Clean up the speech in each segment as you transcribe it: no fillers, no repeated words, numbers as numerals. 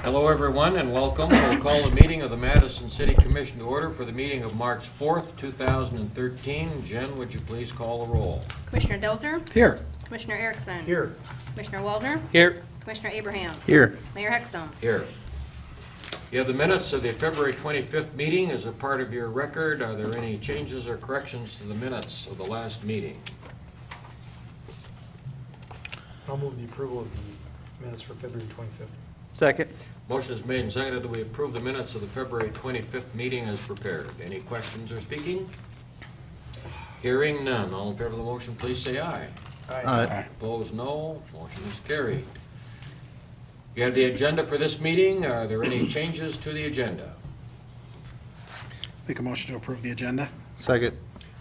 Hello, everyone, and welcome. We'll call the meeting of the Madison City Commission to order for the meeting of March 4th, 2013. Jen, would you please call the roll? Commissioner Delzer? Here. Commissioner Erickson? Here. Commissioner Waldner? Here. Commissioner Abraham? Here. Mayor Hexum? Here. You have the minutes of the February 25th meeting as a part of your record. Are there any changes or corrections to the minutes of the last meeting? I'll move the approval of the minutes for February 25th. Second. Motion is made and seconded that we approve the minutes of the February 25th meeting as prepared. Any questions or speaking? Hearing none. All in favor of the motion, please say aye. Aye. Opposed, no. Motion is carried. You have the agenda for this meeting. Are there any changes to the agenda? Make a motion to approve the agenda. Second.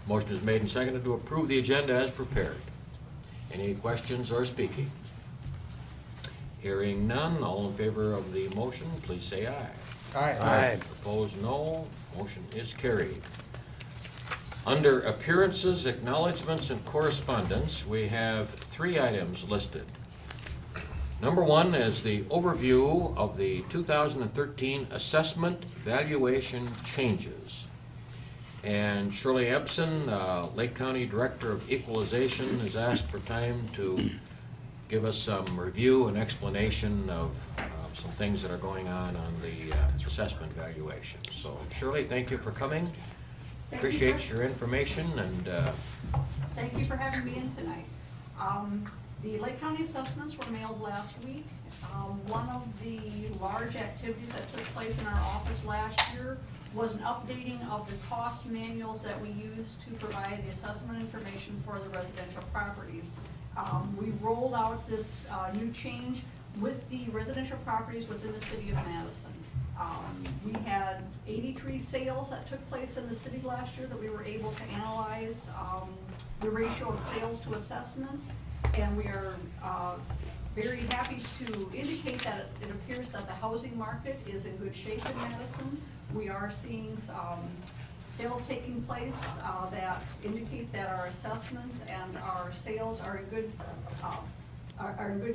Motion is made and seconded to approve the agenda as prepared. Any questions or speaking? Hearing none. All in favor of the motion, please say aye. Opposed, no. Motion is carried. Under appearances, acknowledgements, and correspondence, we have 3 items listed. Number 1 is the overview of the 2013 assessment valuation changes. And Shirley Ebsen, Lake County Director of Equalization, has asked for time to give us some review and explanation of some things that are going on the assessment valuation. So Shirley, thank you for coming. Appreciate your information and Thank you for having me in tonight. The Lake County assessments were mailed last week. One of the large activities that took place in our office last year was an updating of the cost manuals that we use to provide the assessment information for the residential properties. We rolled out this new change with the residential properties within the city of Madison. We had 83 sales that took place in the city last year that we were able to analyze the ratio of sales to assessments, and we are very happy to indicate that it appears that the housing market is in good shape in Madison. We are seeing sales taking place that indicate that our assessments and our sales are in good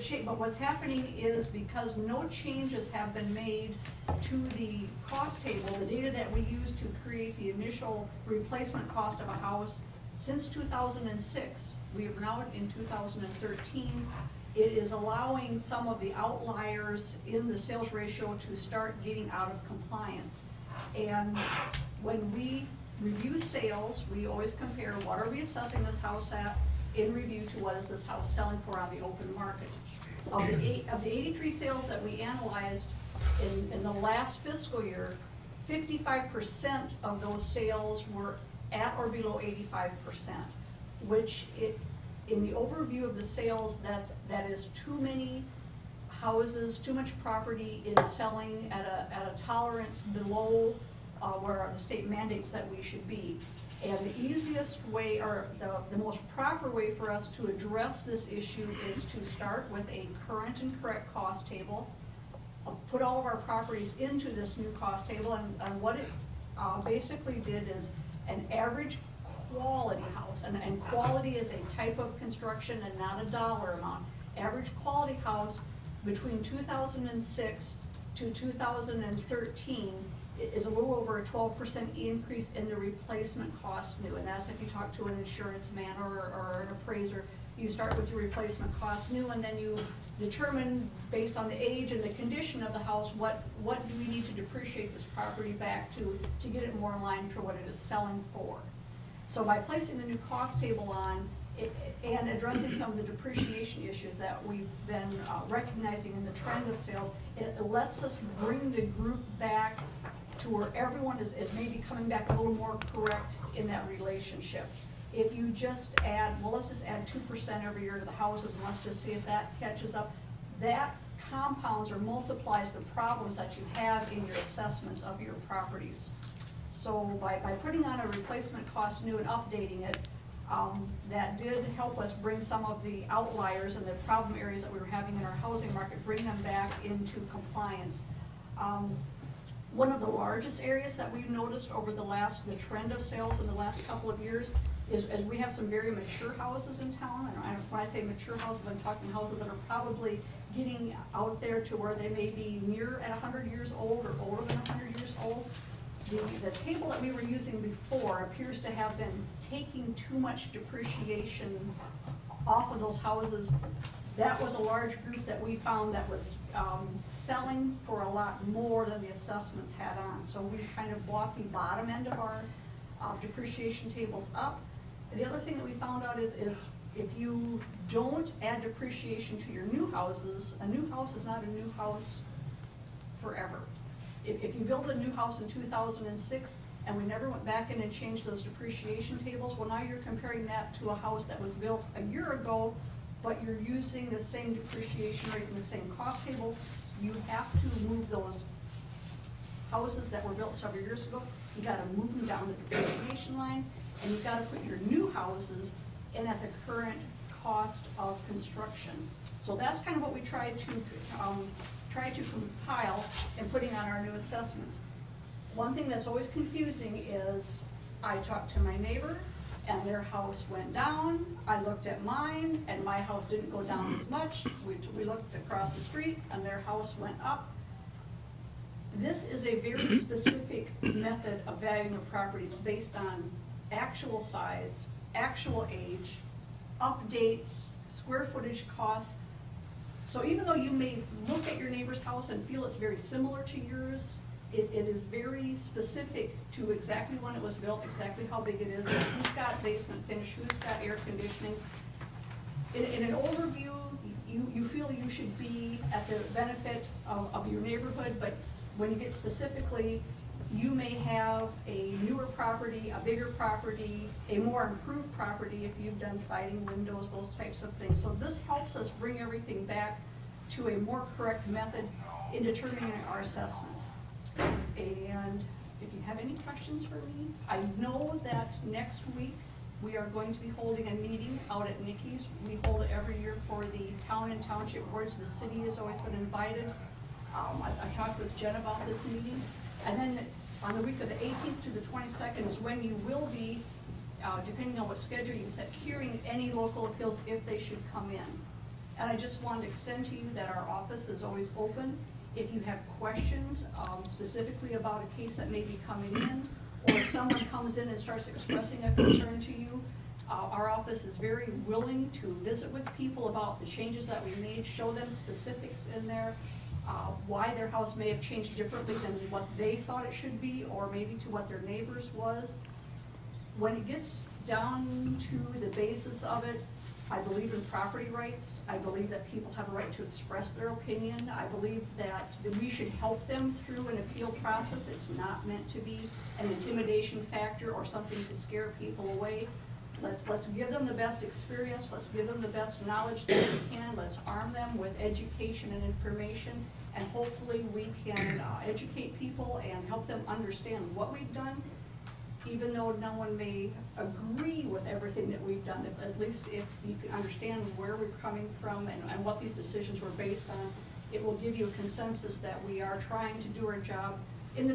shape. But what's happening is, because no changes have been made to the cost table, the data that we use to create the initial replacement cost of a house since 2006, we are now in 2013, it is allowing some of the outliers in the sales ratio to start getting out of compliance. And when we review sales, we always compare what are we assessing this house at in review to what is this house selling for on the open market. Of the 83 sales that we analyzed in the last fiscal year, 55% of those sales were at or below 85%, which in the overview of the sales, that is too many houses, too much property is selling at a tolerance below where the state mandates that we should be. And the easiest way, or the most proper way for us to address this issue, is to start with a current and correct cost table, put all of our properties into this new cost table, and what it basically did is an average quality house, and quality is a type of construction and not a dollar amount. Average quality house between 2006 to 2013 is a little over a 12% increase in the replacement cost new, and that's if you talk to an insurance man or an appraiser. You start with your replacement cost new, and then you determine, based on the age and the condition of the house, what do we need to depreciate this property back to get it more in line for what it is selling for. So by placing the new cost table on and addressing some of the depreciation issues that we've been recognizing in the trend of sales, it lets us bring the group back to where everyone is maybe coming back a little more correct in that relationship. If you just add, well, let's just add 2% every year to the houses, and let's just see if that catches up, that compounds or multiplies the problems that you have in your assessments of your properties. So by putting on a replacement cost new and updating it, that did help us bring some of the outliers and the problem areas that we were having in our housing market, bring them back into compliance. One of the largest areas that we've noticed over the trend of sales in the last couple of years is we have some very mature houses in town, and when I say mature houses, I'm talking houses that are probably getting out there to where they may be near at 100 years old or older than 100 years old. The table that we were using before appears to have been taking too much depreciation off of those houses. That was a large group that we found that was selling for a lot more than the assessments had on. So we kind of bought the bottom end of our depreciation tables up. The other thing that we found out is if you don't add depreciation to your new houses, a new house is not a new house forever. If you build a new house in 2006 and we never went back in and changed those depreciation tables, well, now you're comparing that to a house that was built a year ago, but you're using the same depreciation rate and the same cost tables. You have to move those houses that were built several years ago. You gotta move them down the depreciation line, and you've gotta put your new houses in at the current cost of construction. So that's kind of what we tried to compile and putting on our new assessments. One thing that's always confusing is I talked to my neighbor and their house went down. I looked at mine and my house didn't go down as much. We looked across the street and their house went up. This is a very specific method of valuing a property. It's based on actual size, actual age, updates, square footage costs. So even though you may look at your neighbor's house and feel it's very similar to yours, it is very specific to exactly when it was built, exactly how big it is, who's got basement finish, who's got air conditioning. In an overview, you feel you should be at the benefit of your neighborhood, but when you get specifically, you may have a newer property, a bigger property, a more improved property if you've done siding, windows, those types of things. So this helps us bring everything back to a more correct method in determining our assessments. And if you have any questions for me, I know that next week we are going to be holding a meeting out at Nikki's. We hold it every year for the town and township boards. The city has always been invited. I talked with Jen about this meeting. And then on the week of the 18th to the 22nd is when you will be, depending on what schedule you set, hearing any local appeals if they should come in. And I just wanted to extend to you that our office is always open. If you have questions specifically about a case that may be coming in, or if someone comes in and starts expressing a concern to you, our office is very willing to visit with people about the changes that we made, show them specifics in there, why their house may have changed differently than what they thought it should be, or maybe to what their neighbors was. When it gets down to the basis of it, I believe in property rights. I believe that people have a right to express their opinion. I believe that we should help them through an appeal process. It's not meant to be an intimidation factor or something to scare people away. Let's give them the best experience. Let's give them the best knowledge that we can. Let's arm them with education and information, and hopefully we can educate people and help them understand what we've done. Even though no one may agree with everything that we've done, at least if you can understand where we're coming from and what these decisions were based on, it will give you a consensus that we are trying to do our job in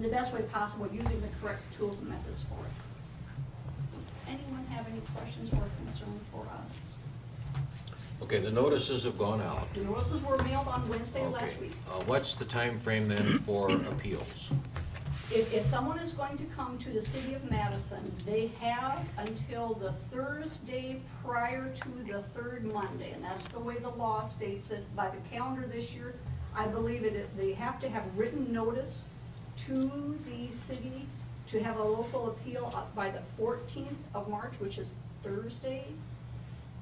the best way possible, using the correct tools and methods for it. Does anyone have any questions or concern for us? Okay, the notices have gone out. The notices were mailed on Wednesday last week. What's the time frame then for appeals? If someone is going to come to the city of Madison, they have until the Thursday prior to the third Monday, and that's the way the law states it. By the calendar this year, I believe they have to have written notice to the city to have a local appeal up by the 14th of March, which is Thursday.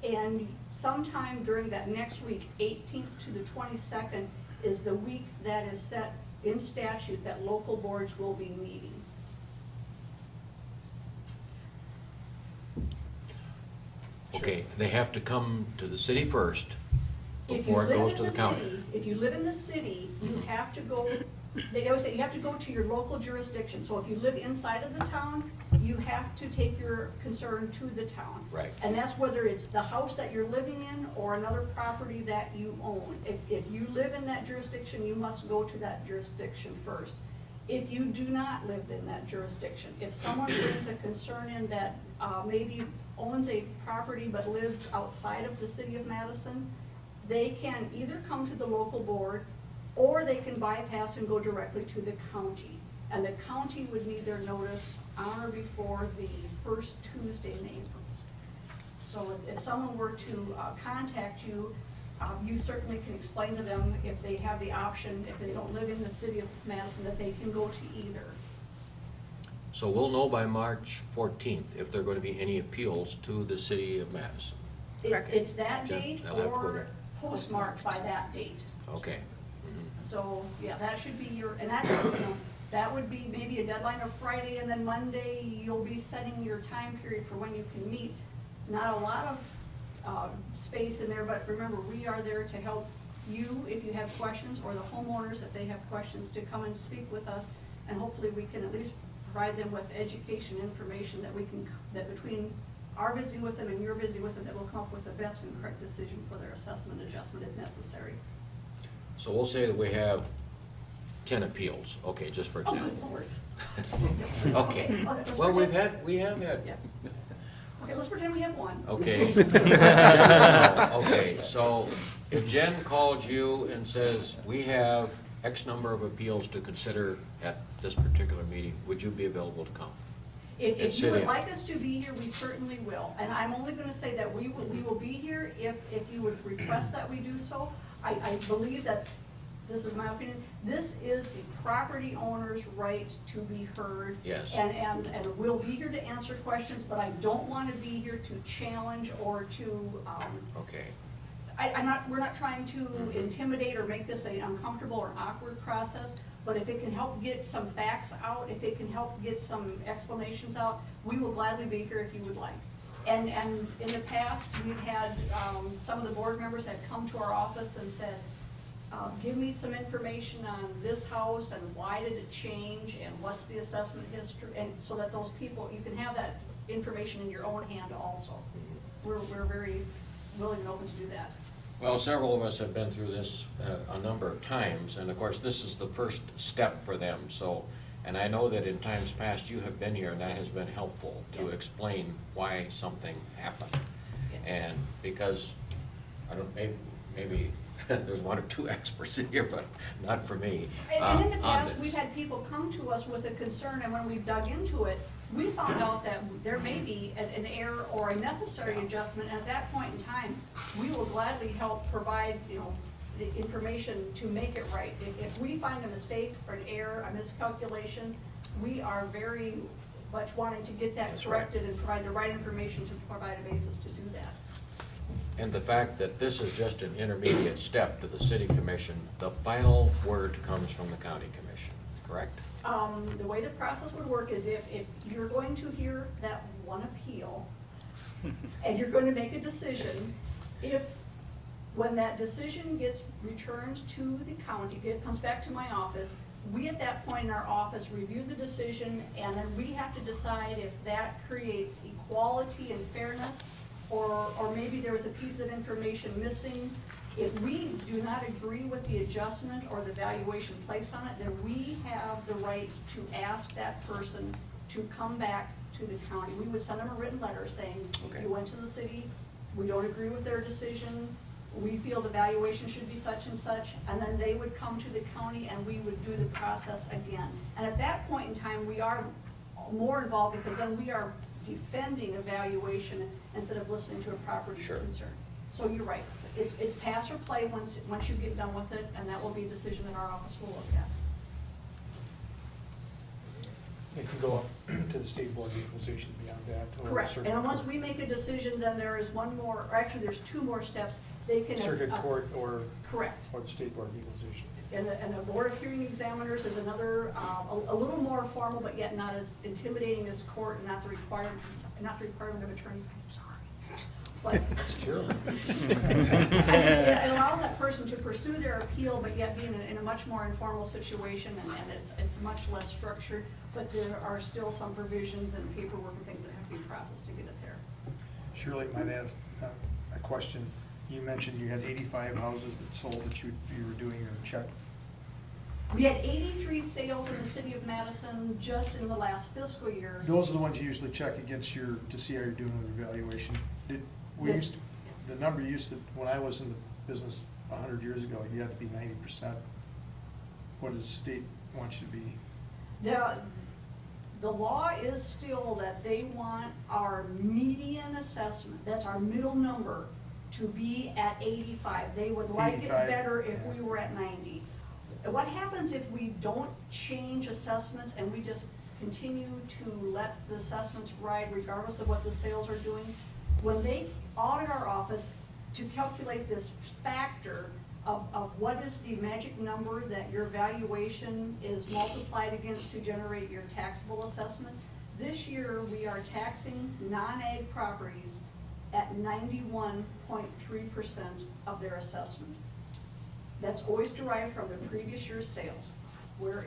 And sometime during that next week, 18th to the 22nd, is the week that is set in statute that local boards will be meeting. Okay, they have to come to the city first If before you it live goes in to the the county. city, if you live in the city, you have to go, they always say you have to go to your local jurisdiction. So if you live inside of the town, you have to take your concern to the town. Right. And that's whether it's the house that you're living in or another property that you own. If you live in that jurisdiction, you must go to that jurisdiction first. If you do not live in that jurisdiction, if someone brings a concern in that maybe owns a property but lives outside of the city of Madison, they can either come to the local board or they can bypass and go directly to the county. And the county would need their notice on or before the first Tuesday in April. So if someone were to contact you, you certainly can explain to them if they have the option, if they don't live in the city of Madison, that they can go to either. So we'll know by March 14th if there are going to be any appeals to the city of Madison. Correct. It's that Jen, date I'll have to go or there. postmarked by that date. Okay. So, yeah, that should be your, and that's, that would be maybe a deadline of Friday, and then Monday, you'll be setting your time period for when you can meet. Not a lot of space in there, but remember, we are there to help you if you have questions, or the homeowners if they have questions, to come and speak with us, and hopefully we can at least provide them with education, information that we can, that between our busy with them and you're busy with them, that will come up with the best and correct decision for their assessment adjustment if necessary. So we'll say that we have 10 appeals, okay, just for Oh, example. good Lord. Okay, let's well, pretend- we have had, Yeah. Okay, let's pretend we have one. okay. Okay, so if Jen called you and says, we have X number of appeals to consider at this particular meeting, would you be available to come? If And you sit would in. like us to be here, we certainly will. And I'm only gonna say that we will be here if you would request that we do so. I believe that, this is my opinion, this is the property owner's right to be heard. Yes. And we'll be here to answer questions, but I don't wanna be here to challenge or to, Okay, we're not trying to intimidate or make this an uncomfortable or awkward process, but if it can help get some facts out, if it can help get some explanations out, we will gladly be here if you would like. And in the past, we've had, some of the board members had come to our office and said, give me some information on this house and why did it change and what's the assessment history, and so that those people, you can have that information in your own hand also. We're very willing and open to do that. well, several of us have been through this a number of times, and of course, this is the first step for them, so, and I know that in times past, you have been here, and that has been helpful to Yes. explain why something happened. Yes. And because, I don't, maybe there's one or two experts in here, but not for me. And in the on past, this. we've had people come to us with a concern, and when we've dug into it, we found out that there may be an error or a necessary adjustment, and at that point in time, we will gladly help provide, the information to make it right. If we find a mistake or an error, a miscalculation, we are very much wanting to get that That's right. corrected and provide the right information to provide a basis to do that. And the fact that this is just an intermediate step to the city commission, the final word comes from the county commission, correct? The way the process would work is if you're going to hear that one appeal, and you're going to make a decision, when that decision gets returned to the county, it comes back to my office, we at that point in our office review the decision, and then we have to decide if that creates equality and fairness, or maybe there was a piece of information missing. If we do not agree with the adjustment or the valuation placed on it, then we have the right to ask that person to come back to the county. We would send them a written letter saying, Okay. you went to the city, we don't agree with their decision, we feel the valuation should be such and such, and then they would come to the county and we would do the process again. And at that point in time, we are more involved because then we are defending a valuation instead of listening to a property Sure. concern. So you're right, it's pass or play once you get done with it, and that will be a decision that our office will look at. It can go up to the state board of equalization beyond that. or Correct, circuit and once court. we make a decision, then there is one more, or actually, there's two more steps. They can. Circuit court or Correct. the state board of equalization. And the Board of Hearing Examiners is another, a little more formal, but yet not as intimidating as court, and not the requirement of attorneys. I'm sorry. But That's terrible. it allows that person to pursue their appeal, but yet be in a much more informal situation, and it's much less structured, but there are still some provisions and paperwork and things that have to be processed to get it there. Shirley, might add a question. You mentioned you had 85 houses that sold that you were doing your check We had 83 sales in the city of Madison just in the last fiscal year. Those are the ones you usually check against to see how you're doing with your valuation. Yes. The number used to, when I was in the business 100 years ago, you had to be 90%. What does the state want you to be? The law is still that they want our median assessment, that's our middle number, to be at 85. They would like it 85, better if yeah. we were at 90. And what happens if we don't change assessments and we just continue to let the assessments ride regardless of what the sales are doing? When they audit our office to calculate this factor of what is the magic number that your valuation is multiplied against to generate your taxable assessment, this year we are taxing non-ag properties at 91.3% of their assessment. That's always derived from the previous year's sales.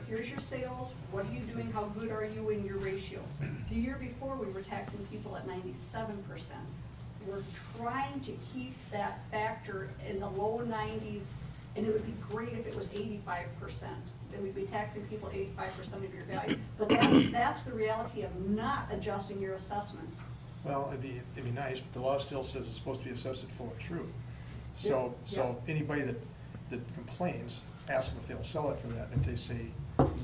Here's your sales, what are you doing, how good are you in your ratio? The year before, we were taxing people at 97%. We're trying to keep that factor in the low 90s, and it would be great if it was 85%. Then we'd be taxing people 85% of your value. But that's the reality of not adjusting your assessments. Well, it'd be nice, but the law still says it's supposed to be assessed at full and true. So anybody that complains, ask them if they'll sell it for that. And if they say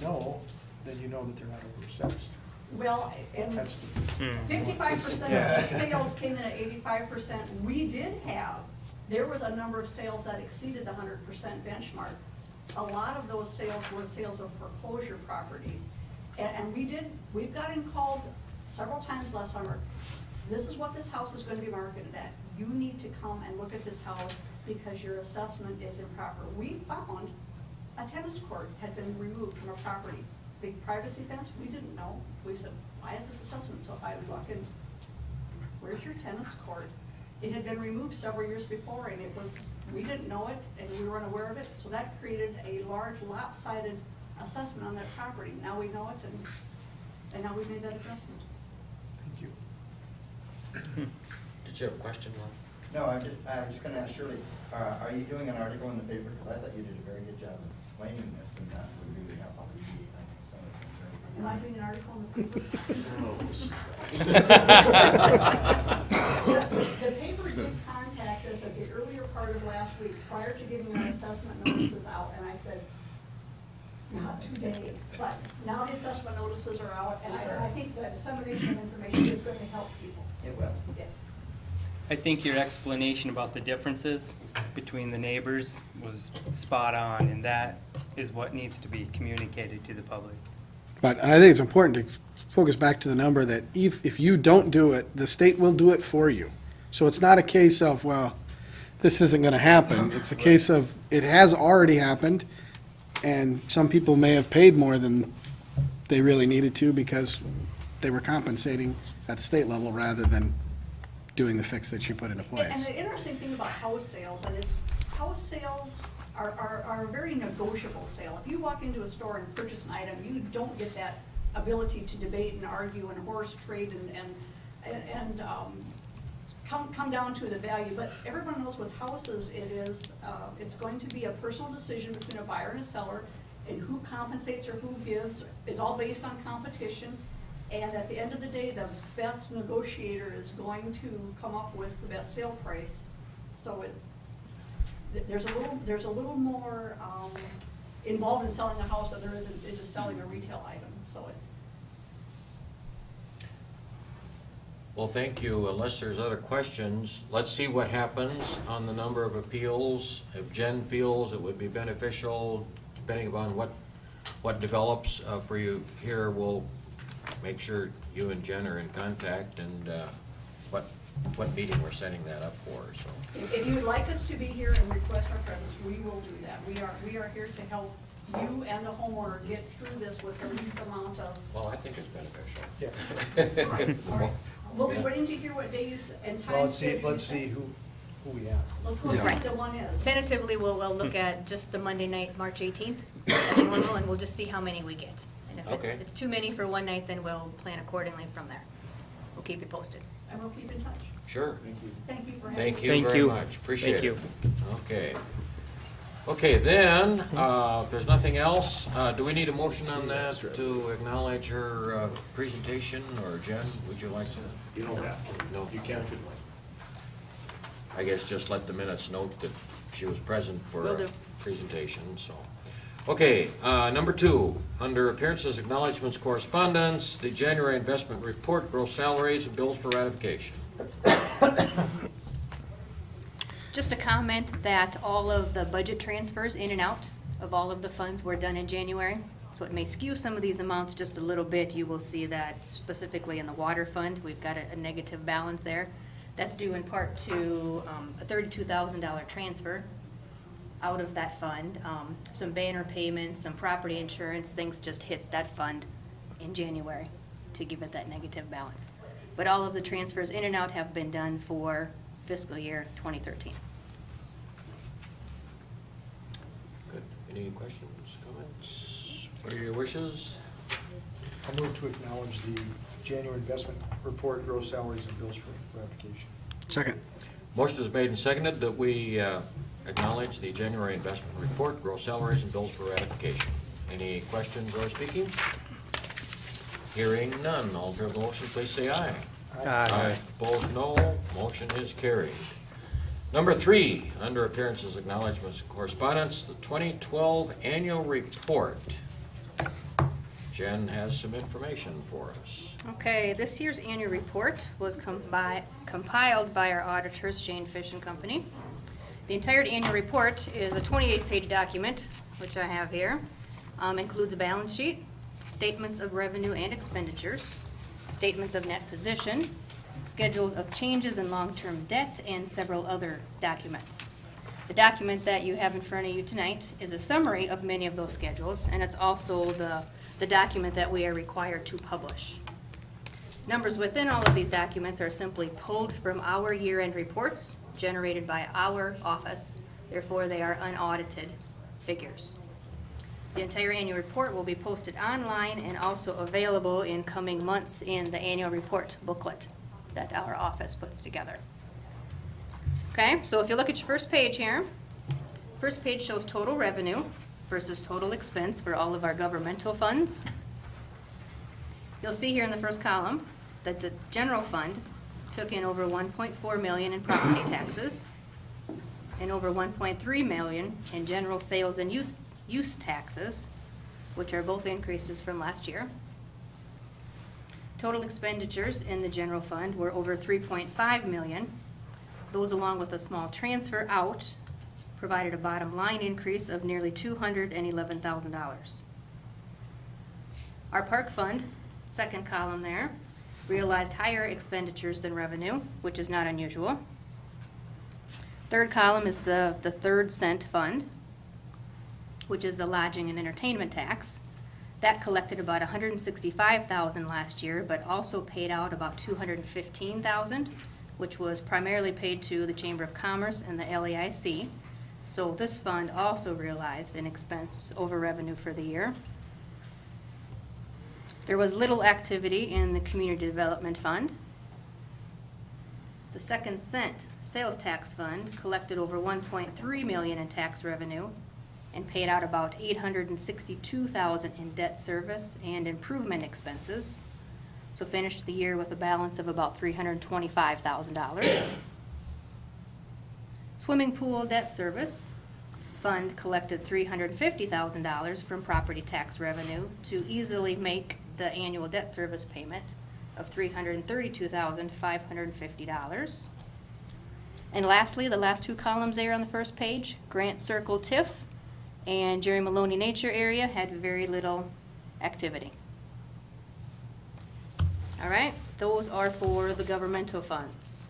no, then you know that they're not over-assessed. Well, and That's the. 55% of the sales came in at 85%. There was a number of sales that exceeded the 100% benchmark. A lot of those sales were sales of foreclosure properties. And we've gotten called several times last summer, this is what this house is going to be marketed at. You need to come and look at this house because your assessment is improper. We found a tennis court had been removed from a property. Big privacy fence, we didn't know. We said, why is this assessment so high? We walk in, where's your tennis court? It had been removed several years before, and we didn't know it, and we were unaware of it, so that created a large lopsided assessment on that property. Now we know it, and now we've made that adjustment. Thank you. Did you have a question, Lon? No, I was just gonna ask Shirley, are you doing an article in the paper? Because I thought you did a very good job of explaining this, and that would really help alleviate, I think, some of the concerns. Am I doing an article in the paper? The paper did contact us at the earlier part of last week, prior to giving our assessment notices out, and I said, not today, but now the assessment notices are out, and I think that dissemination of information is going to help people. It will. Yes. I think your explanation about the differences between the neighbors was spot on, and that is what needs to be communicated to the public. But I think it's important to focus back to the number that if you don't do it, the state will do it for you. So it's not a case of, well, this isn't going to happen. It's a case of, it has already happened, and some people may have paid more than they really needed to because they were compensating at the state level rather than doing the fix that you put into And place. the interesting thing about house sales, and house sales are a very negotiable sale. If you walk into a store and purchase an item, you don't get that ability to debate and argue and horse trade and come down to the value. But everyone knows with houses, it's going to be a personal decision between a buyer and a seller, and who compensates or who gives is all based on competition. And at the end of the day, the best negotiator is going to come up with the best sale price. So there's a little more involved in selling a house than there is in just selling a retail item. So it's. Well, thank you. Unless there's other questions, let's see what happens on the number of appeals. If Jen feels it would be beneficial, depending upon what develops for you here, we'll make sure you and Jen are in contact and what meeting we're setting that up for, so. If you would like us to be here and request our presence, we will do that. We are here to help you and the homeowner get through this with the least amount of. Well, I think it's beneficial. Yeah. All right, all right. We'll be waiting to hear what days and times. Well, let's see who we have. Let's see what the one is. Tentatively, we'll look at just the Monday night, March 18th, as normal, and we'll just see how many we get. And if Okay. it's too many for one night, then we'll plan accordingly from there. We'll keep you posted. And we'll keep in touch. Sure. Thank you for having me. Thank you Thank very you. much. Appreciate it. Thank you. Okay. Okay, then, if there's nothing else, do we need a motion on that to acknowledge her presentation, or Jen, would you like to? You don't have to. No. You can if you'd like. I guess just let the minutes note that she was present for Will a do. presentation, so. Okay, number 2, under appearances, acknowledgements, correspondence, the January investment report, gross salaries, and bills for ratification. Just a comment that all of the budget transfers in and out of all of the funds were done in January. So it may skew some of these amounts just a little bit. You will see that specifically in the water fund, we've got a negative balance there. That's due in part to a $32,000 transfer out of that fund. Some banner payments, some property insurance, things just hit that fund in January to give it that negative balance. But all of the transfers in and out have been done for fiscal year 2013. Good. Any questions, comments? What are your wishes? I'll move to acknowledge the January investment report, gross salaries and bills for ratification. Second. Motion is made and seconded that we acknowledge the January investment report, gross salaries, and bills for ratification. Any questions or speaking? Hearing none. All in favor of the motion, please say aye. Aye. Opposed, no. Motion is carried. Number 3, under appearances, acknowledgements, and correspondence, the 2012 annual report. Jen has some information for us. Okay, this year's annual report was compiled by our auditors, Jane Fish and Company. The entire annual report is a 28-page document, which I have here. Includes a balance sheet, statements of revenue and expenditures, statements of net position, schedules of changes in long-term debt, and several other documents. The document that you have in front of you tonight is a summary of many of those schedules, and it's also the document that we are required to publish. Numbers within all of these documents are simply pulled from our year-end reports generated by our office. Therefore, they are unaudited figures. The entire annual report will be posted online and also available in coming months in the annual report booklet that our office puts together. Okay, so if you look at your first page here, first page shows total revenue versus total expense for all of our governmental funds. You'll see here in the first column that the general fund took in over $1.4 million in property taxes and over $1.3 million in general sales and use taxes, which are both increases from last year. Total expenditures in the general fund were over $3.5 million. Those, along with a small transfer out, provided a bottom line increase of nearly $211,000. Our park fund, second column there, realized higher expenditures than revenue, which is not unusual. Third column is the third cent fund, which is the lodging and entertainment tax. That collected about $165,000 last year, but also paid out about $215,000, which was primarily paid to the Chamber of Commerce and the LAIC. So this fund also realized an expense over revenue for the year. There was little activity in the Community Development Fund. The second cent sales tax fund collected over $1.3 million in tax revenue and paid out about $862,000 in debt service and improvement expenses. So finished the year with a balance of about $325,000. Swimming pool debt service fund collected $350,000 from property tax revenue to easily make the annual debt service payment of $332,550. And lastly, the last two columns there on the first page, Grant Circle TIF and Jerry Maloney Nature Area had very little activity. All right, those are for the governmental funds.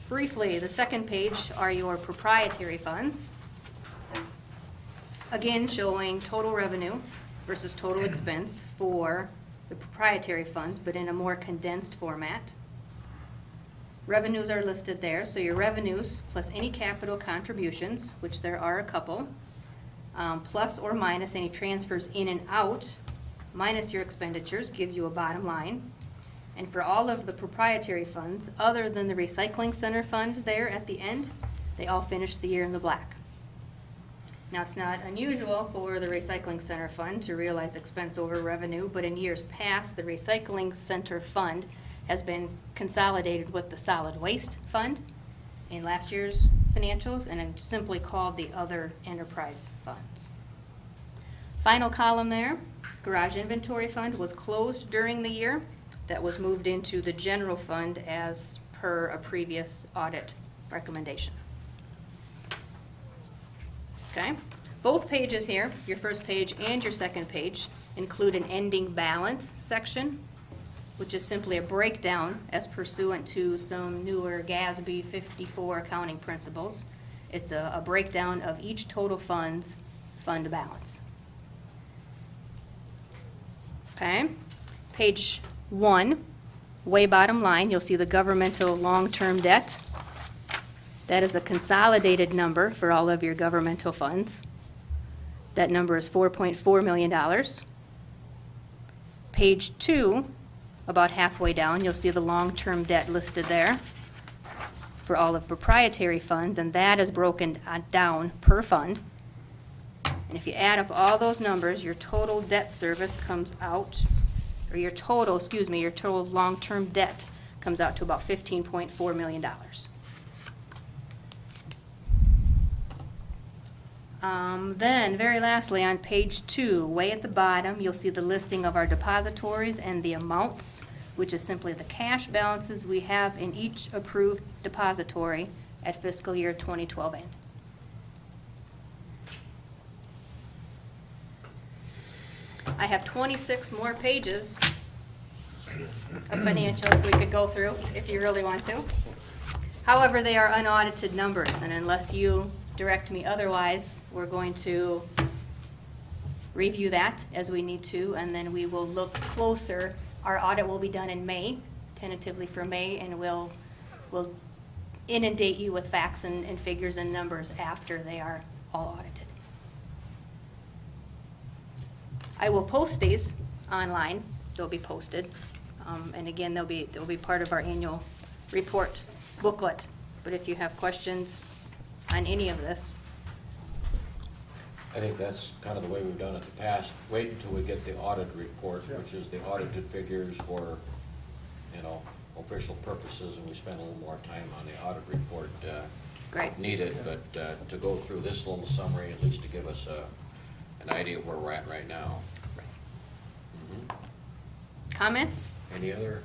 Briefly, the second page are your proprietary funds. Again, showing total revenue versus total expense for the proprietary funds, but in a more condensed format. Revenues are listed there, so your revenues plus any capital contributions, which there are a couple, plus or minus any transfers in and out, minus your expenditures, gives you a bottom line. And for all of the proprietary funds, other than the recycling center fund there at the end, they all finish the year in the black. Now, it's not unusual for the recycling center fund to realize expense over revenue, but in years past, the recycling center fund has been consolidated with the solid waste fund in last year's financials, and it's simply called the other enterprise funds. Final column there, garage inventory fund was closed during the year. That was moved into the general fund as per a previous audit recommendation. Okay? Both pages here, your first page and your second page, include an ending balance section, which is simply a breakdown as pursuant to some newer GASB 54 accounting principles. It's a breakdown of each total fund's fund balance. Okay? Page 1, way bottom line, you'll see the governmental long-term debt. That is a consolidated number for all of your governmental funds. That number is $4.4 million. Page 2, about halfway down, you'll see the long-term debt listed there for all of proprietary funds, and that is broken down per fund. And if you add up all those numbers, your total debt service comes out, or your total long-term debt comes out to about $15.4 million. Then, very lastly, on page 2, way at the bottom, you'll see the listing of our depositories and the amounts, which is simply the cash balances we have in each approved depository at fiscal year 2012 end. I have 26 more pages of financials we could go through if you really want to. However, they are unaudited numbers, and unless you direct me otherwise, we're going to review that as we need to, and then we will look closer. Our audit will be done in May, tentatively for May, and we'll inundate you with facts and figures and numbers after they are all audited. I will post these online. They'll be posted. And again, they'll be part of our annual report booklet. But if you have questions on any of this, I think that's kind of the way we've done it in the past. Wait until we get the audit report, which is the audited figures for, official purposes, and we spend a little more time on the audit report great. if needed. But to go through this little summary, at least to give us an idea of where we're at right now. Mhm. Comments, Any other?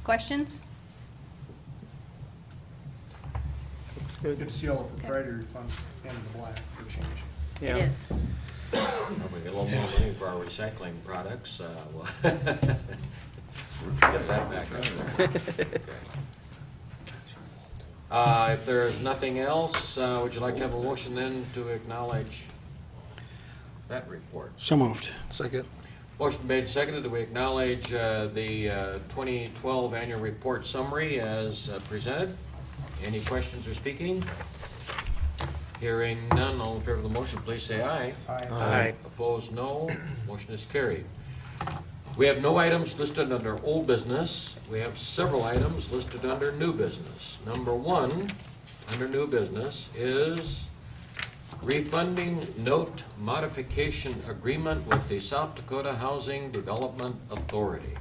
questions? Good to see all the proprietary funds in the black for a change. Yeah. It is. Well, we get a little more money for our recycling products. We'll get that back up there. Okay. If there is nothing else, would you like to have a motion then to acknowledge that report? So moved. Second. Motion made, seconded, that we acknowledge the 2012 annual report summary as presented. Any questions or speaking? Hearing none, all in favor of the motion, please say aye. Aye. Opposed, no. Motion is carried. We have no items listed under old business. We have several items listed under new business. Number 1, under new business, is refunding note modification agreement with the South Dakota Housing Development Authority.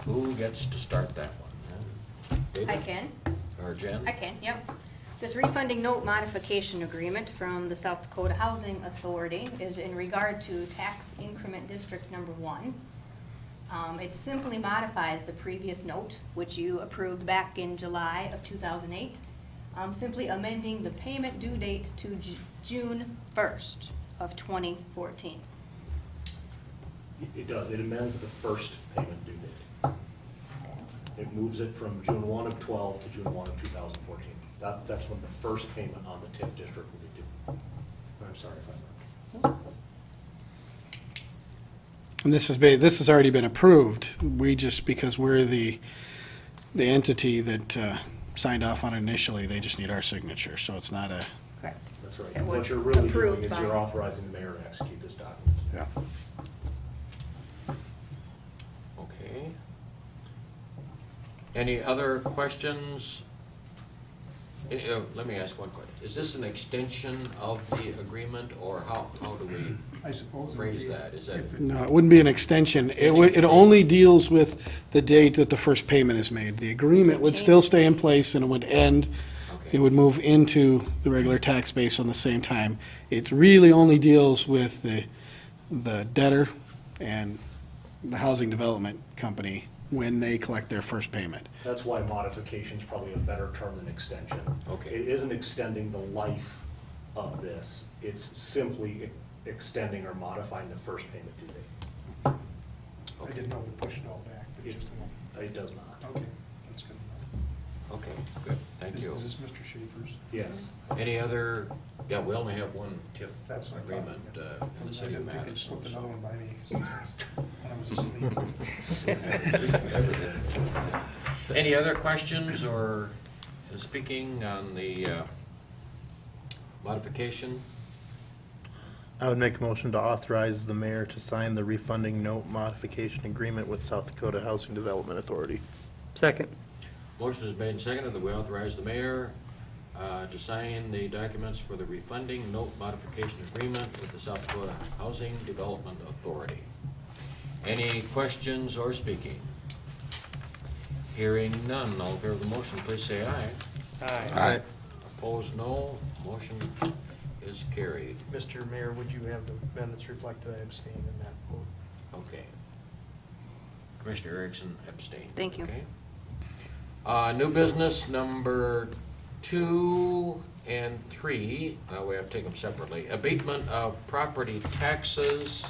Who gets to start that one? David? I can. Or Jen? I can, yep. This refunding note modification agreement from the South Dakota Housing Authority is in regard to tax increment district number 1. It simply modifies the previous note, which you approved back in July of 2008, simply amending the payment due date to June 1st of 2014. It does, it amends the first payment due date. It moves it from June 1 of 12 to June 1 of 2014. That's when the first payment on the TIF district will be due. I'm sorry if I'm wrong. And this has already been approved. We just, because we're the entity that signed off on it initially, they just need our signature, so it's not a, Correct. That's right. It What was you're really approved doing is by- you're authorizing the mayor to execute this document. yeah. Okay. Any other questions Let me ask one question. Is this an extension of the agreement, or how do we I suppose it would phrase be that? Is that, if it- No, it wouldn't be an extension. It only deals with the date that the first payment is made. The agreement would still stay in place and it would end. okay, It would move into the regular tax base on the same time. It really only deals with the debtor and the housing development company when they collect their first payment. That's why modification is probably a better term than extension. Okay. It isn't extending the life of this, it's simply extending or modifying the first payment due date. I didn't know if it pushed it all back, but just a moment. It does not. Okay, that's good. okay, good, thank you. Is this Mr. Schaefer's? Yes. Any other, yeah, we only have one TIF That's what I thought. agreement in the I city of didn't think they'd Madison. slipped another so- one by me since when I was asleep. Any other questions or speaking on the modification? I would make a motion to authorize the mayor to sign the refunding note modification agreement with South Dakota Housing Development Authority. Second. Motion is made and seconded that we authorize the mayor to sign the documents for the refunding note modification agreement with the South Dakota Housing Development Authority. Any questions or speaking? Hearing none, all in favor of the motion, please say aye. Aye. Opposed, no. Motion is carried. Mr. Mayor, would you have the minutes reflect that I abstained in that vote? Okay. Commissioner Erickson abstained. Thank you. Okay. New business number 2 and 3, we have to take them separately. Abatement of property taxes.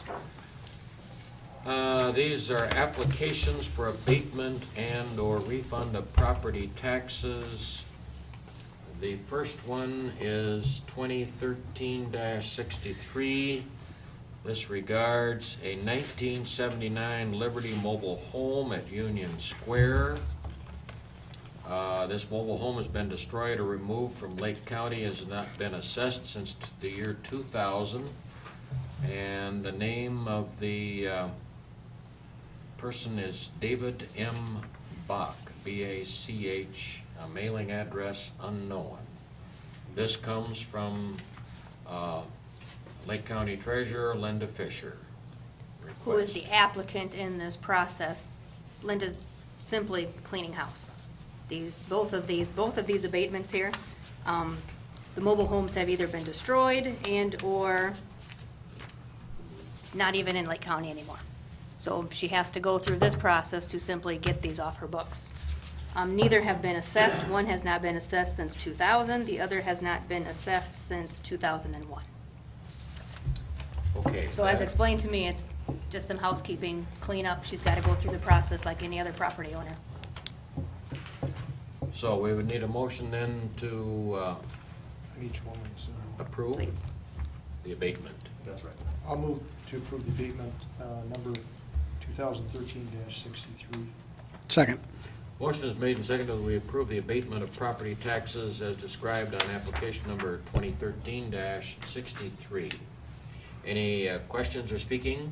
These are applications for abatement and/or refund of property taxes. The first one is 2013-63. This regards a 1979 Liberty Mobile Home at Union Square. This mobile home has been destroyed or removed from Lake County, has not been assessed since the year 2000. And the name of the person is David M. Bach, B-A-C-H, mailing address unknown. This comes from Lake County Treasurer Linda Fisher. Who is Request. the applicant in this process? Linda's simply cleaning house. Both of these abatements here, the mobile homes have either been destroyed and/or not even in Lake County anymore. So she has to go through this process to simply get these off her books. Neither have been assessed. One has not been assessed since 2000. The other has not been assessed since 2001. Okay. So as that- explained to me, it's just some housekeeping cleanup. She's got to go through the process like any other property owner. So we would need a motion then to On each one, so approve Please. the abatement. That's right. I'll move to approve the abatement, number 2013-63. Second. Motion is made and seconded that we approve the abatement of property taxes as described on application number 2013-63. Any questions or speaking?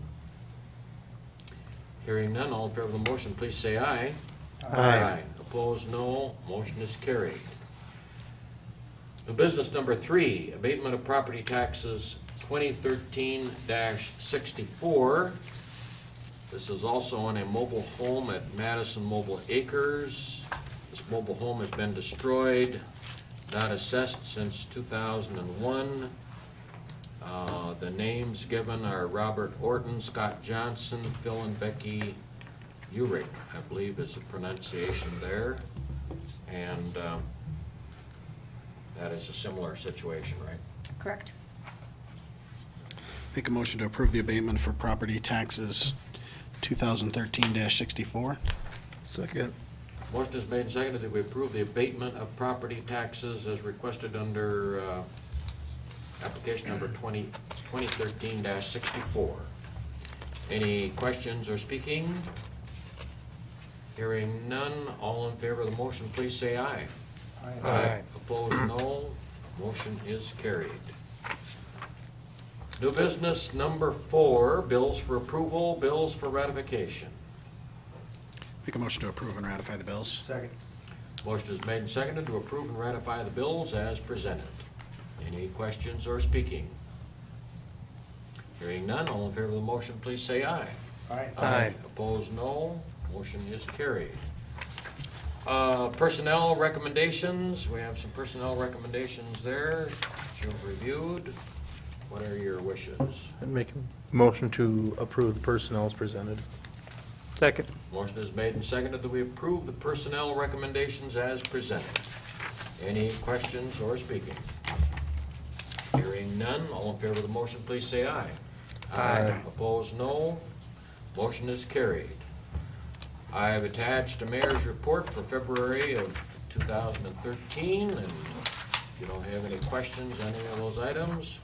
Hearing none, all in favor of the motion, please say aye. Aye. Opposed, no. Motion is carried. New business number 3, abatement of property taxes 2013-64. This is also on a mobile home at Madison Mobile Acres. This mobile home has been destroyed, not assessed since 2001. The names given are Robert Orton, Scott Johnson, Phil and Becky Urick, I believe is the pronunciation there. And that is a similar situation, right? Correct. Make a motion to approve the abatement for property taxes 2013-64. Second. Motion is made and seconded that we approve the abatement of property taxes as requested under application number 2013-64. Any questions or speaking? Hearing none, all in favor of the motion, please say aye. Aye. Opposed, no. Motion is carried. New business number 4, bills for approval, bills for ratification. Make a motion to approve and ratify the bills. Second. Motion is made and seconded to approve and ratify the bills as presented. Any questions or speaking? Hearing none, all in favor of the motion, please say aye. Aye. Opposed, no. Motion is carried. Personnel recommendations, we have some personnel recommendations there that you've reviewed. What are your wishes? I'd make a motion to approve the personnel as presented. Second. Motion is made and seconded that we approve the personnel recommendations as presented. Any questions or speaking? Hearing none, all in favor of the motion, please say aye. Aye. Opposed, no. Motion is carried. I have attached a mayor's report for February of 2013, and if you don't have any questions on any of those items,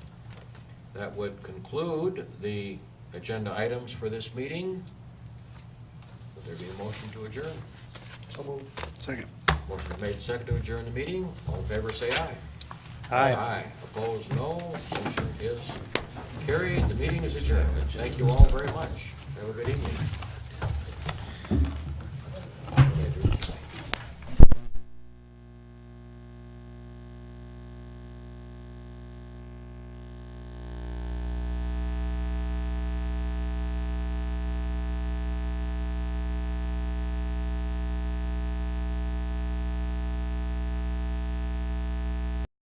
that would conclude the agenda items for this meeting. Would there be a motion to adjourn? So moved. Second. Motion is made and seconded to adjourn the meeting. All in favor, say aye. Aye. Opposed, no. Motion is carried. The meeting is adjourned. Thank you all very much. Have a good evening.